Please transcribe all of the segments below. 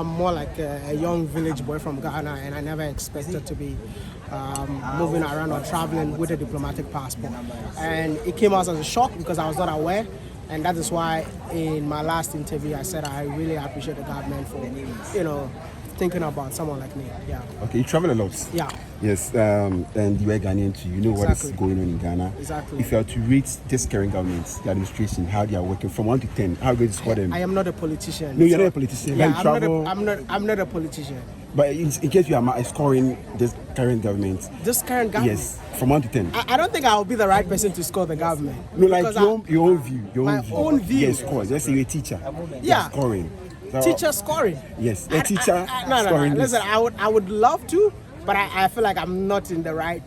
I'm more like a young village boy from Ghana, and I never expected to be moving around or traveling with a diplomatic passport. And it came out as a shock because I was not aware. And that is why in my last interview, I said I really appreciate the government for, thinking about someone like me. Yeah. Okay, you travel a lot. Yeah. Yes, and you are Ghanaian too. You know what is going on in Ghana. Exactly. If you are to rate this current government, the administration, how they are working from 1 to 10, how would you score them? I am not a politician. No, you're not a politician. Yeah, I'm not a politician. But in case you are scoring this current government. This current government? Yes, from 1 to 10. I don't think I will be the right person to score the government. No, like your own view. My own view. Yes, score. Let's say you're a teacher. Yeah. Scoring. So, teacher scoring. Yes, a teacher no. scoring. Listen, I would love to, but I feel like I'm not in the right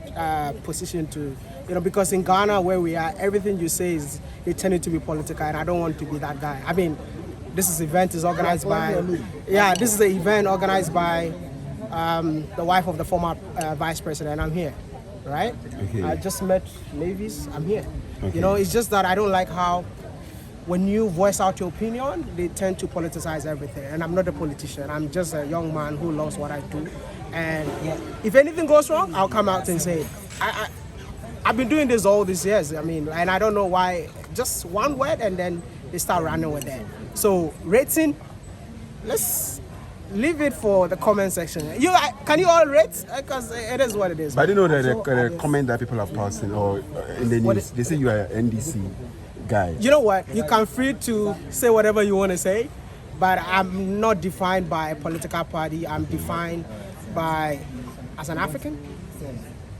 position to, because in Ghana where we are, everything you say is tending to be political, and I don't want to be that guy. I mean, this event is organized by, this is an event organized by the wife of the former vice president. I'm here, right? Okay. I just met Mavis. I'm here. Okay. It's just that I don't like how when you voice out your opinion, they tend to politicize everything. And I'm not a politician. I'm just a young man who loves what I do. And if anything goes wrong, I'll come out and say it. I've been doing this all these years. I mean, and I don't know why. Just one word, and then they start running with that. So rating, let's leave it for the comment section. Can you all rate? Because it is what it is. But I didn't know that the comment that people have posted or in the news, they say you are an NDC guy. You know what? You can free to say whatever you want to say, but I'm not defined by a political party. I'm defined as an African,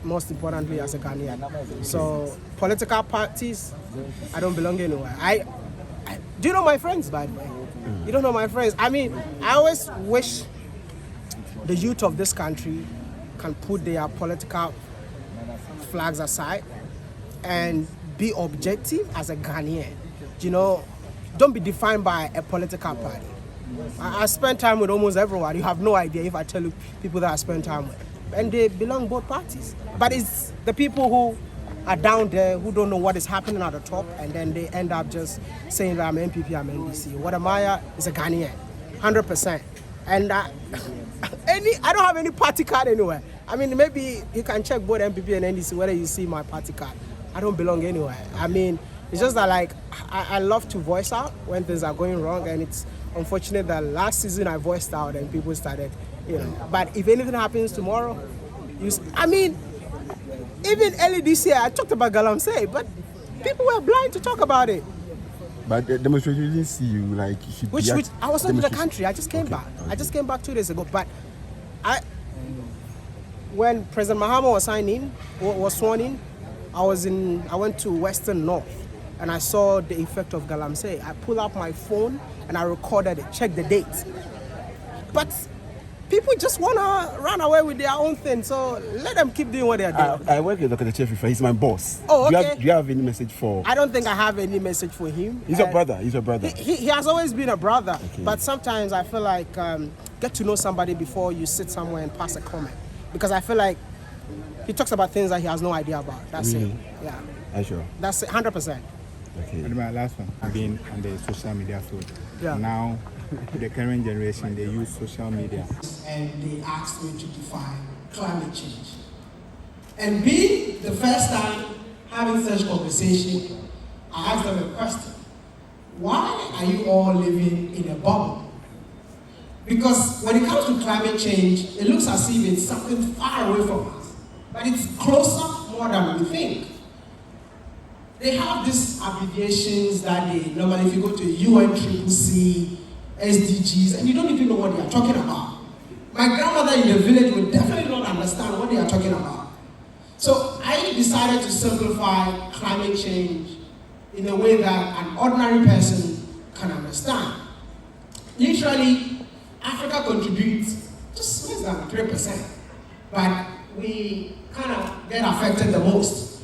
most importantly as a Ghanaian. So political parties, I don't belong anywhere. Do you know my friends, by the way? You don't know my friends. I mean, I always wish the youth of this country can put their political flags aside and be objective as a Ghanaian. Don't be defined by a political party. I spend time with almost everyone. You have no idea if I tell you people that I spend time with. And they belong both parties. But it's the people who are down there who don't know what is happening at the top, and then they end up just saying that I'm NPP, I'm NDC. Wode is a Ghanaian, 100%. And I don't have any party card anywhere. I mean, maybe you can check both NPP and NDC whether you see my party card. I don't belong anywhere. I mean, it's just that I love to voice out when things are going wrong, and it's unfortunate that last season I voiced out and people started, But if anything happens tomorrow, even early this year I talked about Galamsey, but people were blind to talk about it. But the demonstration didn't see you like you should which I was not in the country. I just came back. Okay. I just came back 2 days ago. But when President Mahama was sworn in, I went to Western North and I saw the effect of Galamsey. I pulled out my phone and I recorded it, checked the date. But people just want to run away with their own thing, so let them keep doing what they're doing. I work with Okatakyie Afrifa. He's my boss. Oh, okay. Do you have any message for? I don't think I have any message for him. He's your brother. He's your brother. He has always been a brother, okay. But sometimes I feel like get to know somebody before you sit somewhere and pass a comment. Because I feel like he talks about things that he has no idea about. That's it. Yeah. Are you sure? That's it, 100%. Okay. And my last one, I've been on the social media field. Yeah. Now, the current generation, they use social media. And they asked me to define climate change. And being the first time having such conversation, I asked them a question. Why are you all living in a bubble? Because when it comes to climate change, it looks as if it's something far away from us. But it's closer more than we think. They have these abbreviations that they normally, if you go to UNCCC, SDGs, and you don't even know what they are talking about. My grandmother in the village would definitely not understand what they are talking about. So I decided to simplify climate change in a way that an ordinary person can understand. Literally, Africa contributes just less than 3%, but we kind of get affected the most.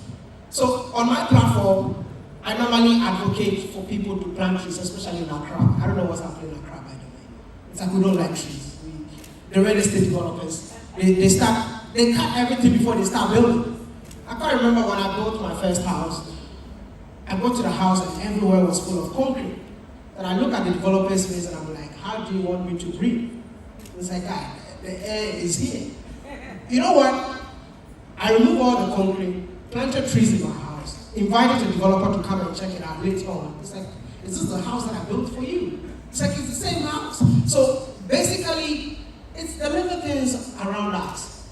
So on my platform, I normally advocate for people to plant trees, especially in Accra. I don't know what's happening in Accra, by the way. It's like we don't like trees. The real estate developers, they cut everything before they start building. I can't remember when I built my first house. I go to the house and everywhere was full of concrete. And I look at the developer's face and I'm like, how do you want me to breathe? It's like, God, the air is here. You know what? I removed all the concrete, planted trees in my house, invited the developer to come and check it out later on. It's like, is this the house that I built for you? It's like, it's the same house. So basically, it's the little things around us.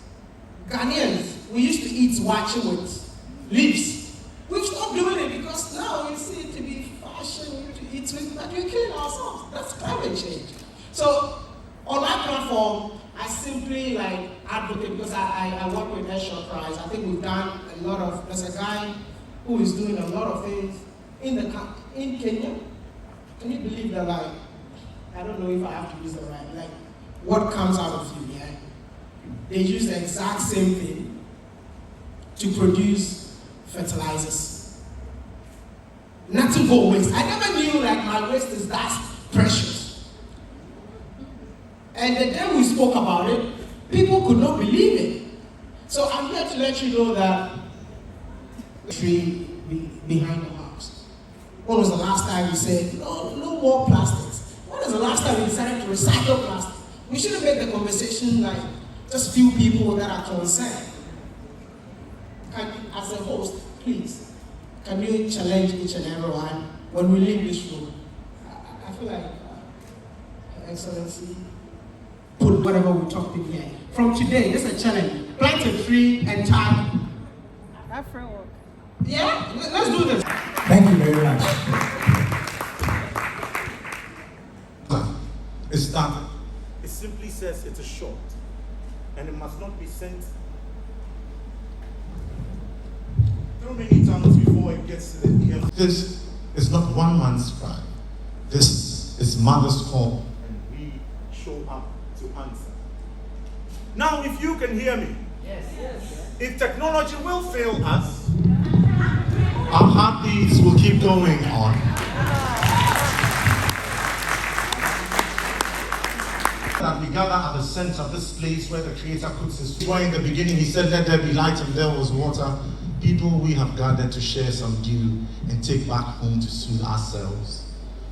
Ghanaians, we used to eat wachi with leaves. We've stopped doing it because now we see it to be fashion to eat with, but we're killing ourselves. That's climate change. So on my platform, I simply like advocate because I work with National Prize. I think we've done a lot of, there's a guy who is doing a lot of things in Kenya. Can you believe that, like, I don't know if I have to use the right, like, what comes out of you, yeah? They use the exact same thing to produce fertilizers. Not to go waste. I never knew like my waste is that precious. And the day we spoke about it, people could not believe it. So I'm here to let you know that the tree behind the house. When was the last time you said, no more plastics? When was the last time you decided to recycle plastic? We shouldn't make the conversation like just few people that are concerned. As a host, please, can you challenge each and everyone when we leave this room? I feel like, Your Excellency, put whatever we talked in here. From today, this is a challenge. Plant a tree and time. That framework. Yeah? Let's do this. Thank you very much. It started. It simply says it's a short, and it must not be sent through many times before it gets to the ear. This is not one man's cry. This is mother's call. And we show up to answer. Now, if you can hear me, if technology will fail us, our heartbeats will keep going on. That we gather at the center of this place where the Creator puts his. Why in the beginning he said, "Let there be light," and there was water. People, we have gathered to share some dew and take back home to soothe ourselves.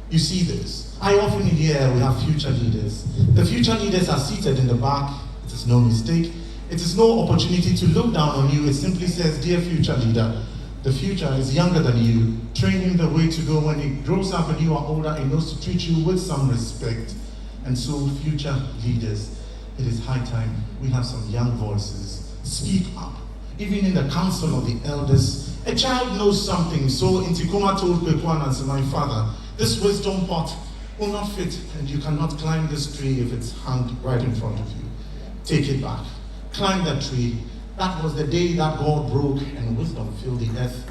You see this. I often hear we have future leaders. The future leaders are seated in the back. It is no mistake. It is no opportunity to look down on you. It simply says, "Dear future leader, the future is younger than you. Train him the way to go. When he grows up and you are older, he knows to treat you with some respect." And so, future leaders, it is high time we have some young voices. Speak up. Even in the council of the elders, a child knows something. So Intikoma told Pekwan and said, "My father, this wisdom pot will not fit, and you cannot climb this tree if it's hung right in front of you. Take it back. Climb that tree. That was the day that God broke and wisdom filled the earth."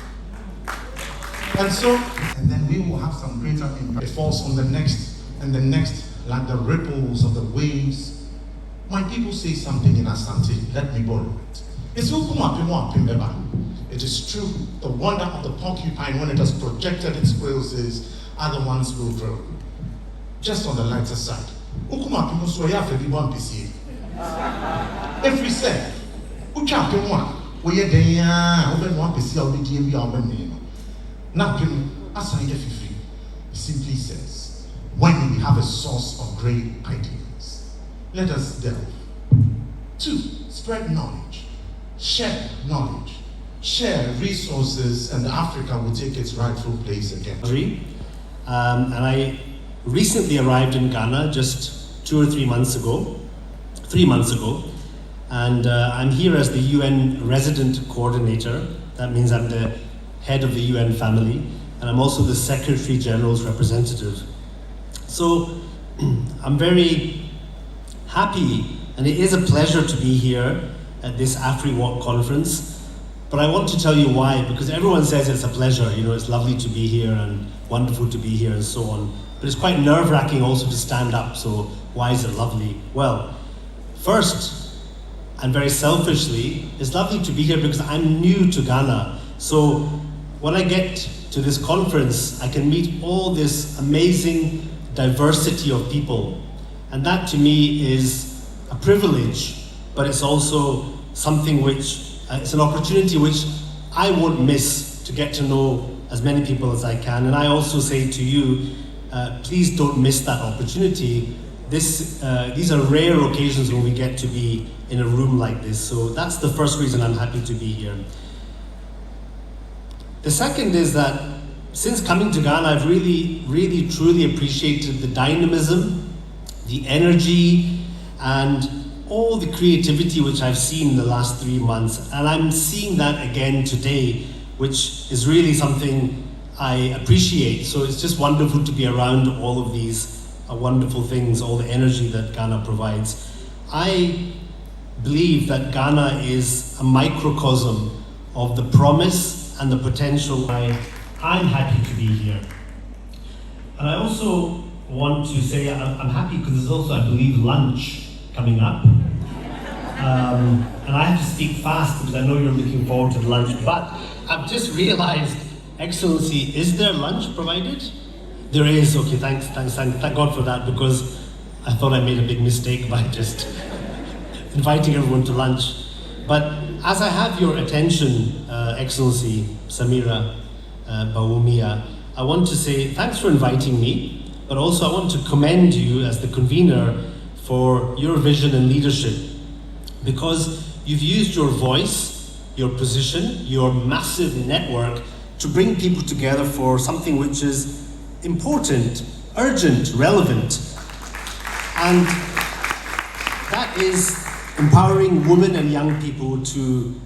And then we will have some greater impact. It falls on the next and the next, like the ripples of the waves. My people say something in Asante, let me borrow it. It is true, the wonder of the porcupine when it has projected its quills is other ones will grow. Just on the lighter side. If we say, it simply says, when we have a source of great ideas, let us delve. 2, spread knowledge, share knowledge, share resources, and Africa will take its rightful place again. And I recently arrived in Ghana just 2 or 3 months ago, and I'm here as the UN resident coordinator. That means I'm the head of the UN family, and I'm also the Secretary General's representative. So I'm very happy, and it is a pleasure to be here at this AfriWalk conference. But I want to tell you why, because everyone says it's a pleasure, it's lovely to be here and wonderful to be here and so on. But it's quite nerve-wracking also to stand up, so why is it lovely? Well, first, and very selfishly, it's lovely to be here because I'm new to Ghana. So when I get to this conference, I can meet all this amazing diversity of people. And that to me is a privilege, but it's also something which, it's an opportunity which I won't miss to get to know as many people as I can. And I also say to you, please don't miss that opportunity. these are rare occasions when we get to be in a room like this. So that's the first reason I'm happy to be here. The second is that since coming to Ghana, I've really, truly appreciated the dynamism, the energy, and all the creativity which I've seen in the last 3 months. And I'm seeing that again today, which is really something I appreciate. So it's just wonderful to be around all of these wonderful things, all the energy that Ghana provides. I believe that Ghana is a microcosm of the promise and the potential. I'm happy to be here. And I also want to say I'm happy because there's also, I believe, lunch coming up. And I have to speak fast because I know you're looking forward to the lunch, but I've just realized, Excellency, is there lunch provided? There is, okay, thank God for that, because I thought I made a big mistake by just inviting everyone to lunch. But as I have your attention, Excellency, Samira, Bawumia, I want to say thanks for inviting me, but also I want to commend you as the convener for your vision and leadership, because you've used your voice, your position, your massive network to bring people together for something which is important, urgent, relevant. And that is empowering women and young people to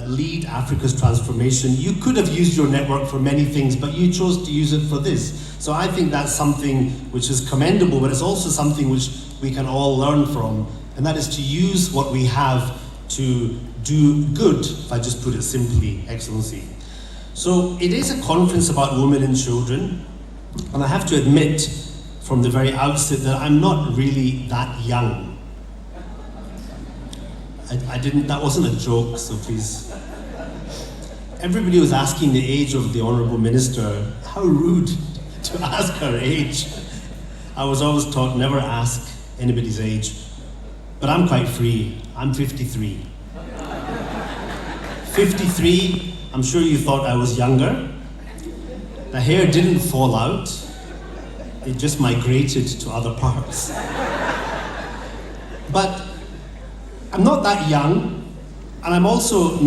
lead Africa's transformation. You could have used your network for many things, but you chose to use it for this. So I think that's something which is commendable, but it's also something which we can all learn from, and that is to use what we have to do good, if I just put it simply, Excellency. So it is a conference about women and children, and I have to admit from the very outset that I'm not really that young. That wasn't a joke, so please. Everybody was asking the age of the Honourable Minister. How rude to ask her age. I was always taught never ask anybody's age. But I'm quite free. I'm 53. 53, I'm sure you thought I was younger. The hair didn't fall out. It just migrated to other parts. But I'm not that young, and I'm also not